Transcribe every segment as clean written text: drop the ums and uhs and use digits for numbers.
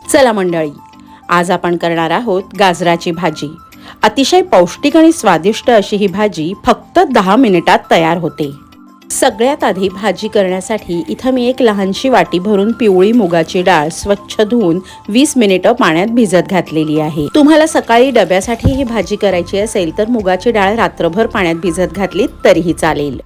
चला मंडळी, आज आपण करणार आहोत गाजराची भाजी। अतिशय पौष्टिक आणि स्वादिष्ट अशी ही भाजी फक्त 10 मिनिटात तयार होते। सगळ्यात आधी भाजी करण्यासाठी इथं मी एक लहानशी वाटी भरून पिवळी मुगाची डाळ स्वच्छ धुवून 20 मिनिटं पाण्यात भिजत घातलेली आहे। तुम्हाला सकाळी डब्यासाठी ही भाजी करायची असेल तर मुगाची डाळ रात्रभर पाण्यात भिजत घातली तरीही चालेल।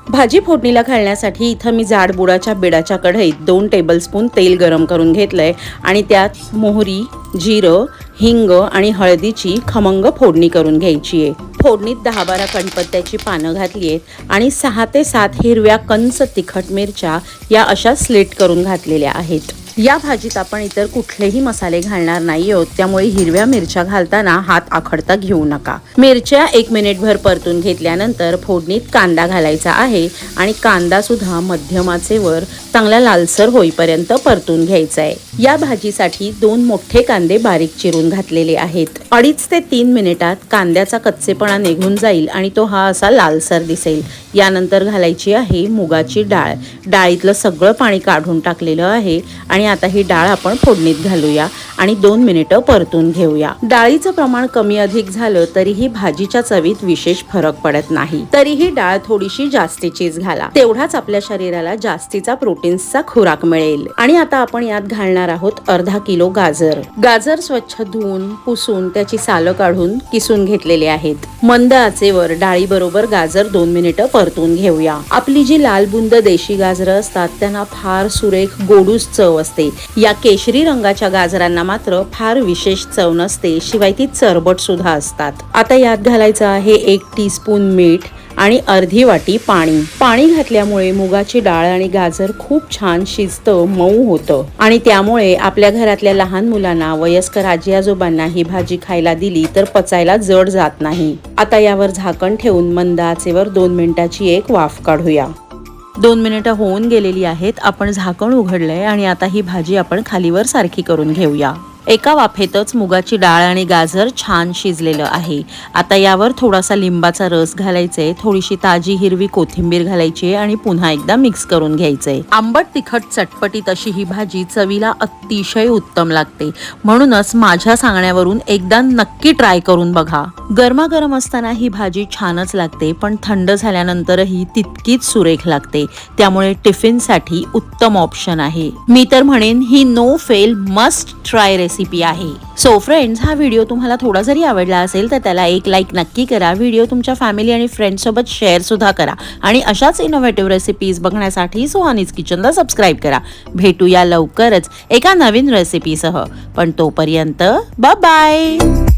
भाजी फोडणीला घालण्यासाठी इथं मी जाड बुडाच्या बिडाच्या कढईत 2 टेबलस्पून तेल गरम करून घेतलंय आणि त्यात मोहरी, जिरं, हिंग आणि हळदीची खमंग फोडणी करून घ्यायची आहे। फोडणीत 10-12 कढीपत्त्याची पानं घातली आहेत आणि 6 ते 7 हिरव्या कंच तिखट मिरच्या या अशा स्लिट करून घातलेल्या आहेत। या भाजीत आपण इतर कुठलेही मसाले घालणार नाही आहोत, त्यामुळे हिरव्या मिरच्या घालताना हात आखडता घेऊ नका। मिरच्या 1 मिनिटभर परतून घेतल्यानंतर फोडणीत कांदा घालायचा आहे आणि कांदा सुद्धा मध्यम आचेवर चांगला लालसर होईपर्यंत परतून घ्यायचा आहे। या भाजीसाठी 2 मोठे कांदे बारीक चिरून घातलेले आहेत। 2.5 ते 3 मिनिटात कांद्याचा कच्चेपणा निघून जाईल आणि तो हा असा लालसर दिसेल। यानंतर घालायची आहे मुगाची डाळ। डाळीतलं सगळं पाणी काढून टाकलेलं आहे आणि आता ही डाळ आपण फोडणीत घालूया आणि 2 मिनिटं परतून घेऊया। डाळीचं प्रमाण कमी अधिक झालं तरीही भाजीच्या चवीत विशेष फरक पडत नाही, तरीही डाळ थोडीशी जास्तीचीच घाला, तेवढाच आपल्या शरीराला जास्तीचा प्रोटीन्सचा खुराक मिळेल। आणि आता आपण यात घालणार आहोत अर्धा किलो गाजर। गाजर स्वच्छ धुवून पुसून त्याची सालं काढून किसून घेतलेले आहेत। मंद आचेवर डाळी बरोबर गाजर 2 मिनिटं परतून घेऊया। आपली जी लाल बुंद देशी गाजरं असतात त्यांना फार सुरेख गोडूस चव असते। या केशरी रंगाच्या गाजरांना मात्र फार विशेष चव नसते, शिवाय ती चरबट सुद्धा असतात। आता यात घालायचं आहे 1 टीस्पून मीठ आणि अर्धी वाटी पाणी। पाणी घातल्यामुळे मुगाची डाळ आणि गाजर खूप छान शिजतं, मऊ होतं आणि त्यामुळे आपल्या घरातल्या लहान मुलांना, वयस्कर आजी आजोबांना ही भाजी खायला दिली तर पचायला जड जात नाही। आता यावर झाकण ठेवून मंद आचेवर 2 मिनिटाची एक वाफ काढूया। 2 मिनिटं होऊन गेलेली आहेत। आपण झाकण उघडलंय आणि आता ही भाजी आपण खालीवर सारखी करून घेऊया। एका वाफेतच मुगाची डाळ आणि गाजर छान शिजलेलं आहे। आता यावर थोडासा लिंबाचा रस घालायचे, थोडीशी ताजी हिरवी कोथिंबीर घालायची आणि पुन्हा एकदा मिक्स करून घ्यायचंय। आंबट तिखट चटपटीत अशी ही भाजी चवीला अतिशय उत्तम लागते, म्हणूनच माझ्या सांगण्यावरून एकदा नक्की ट्राय करून बघा। गरमागरम असताना ही भाजी छानच लागते, पण थंड झाल्यानंतरही तितकीच सुरेख लागते, त्यामुळे टिफिनसाठी उत्तम ऑप्शन आहे। मी तर म्हणेन ही no fail must try recipe आहे। सो फ्रेंड्स, हा व्हिडिओ तुम्हाला थोडा जरी आवडला असेल तर त्याला एक लाईक नक्की करा। व्हिडिओ तुमच्या फॅमिली आणि फ्रेंड्स सोबत शेअर सुद्धा करा आणि अशाच इनोव्हेटिव्ह रेसिपीज बघण्यासाठी सुहानीज किचनला सबस्क्राईब करा। भेटूया लवकरच एका नवीन रेसिपीसह, पण तोपर्यंत बाय बाय।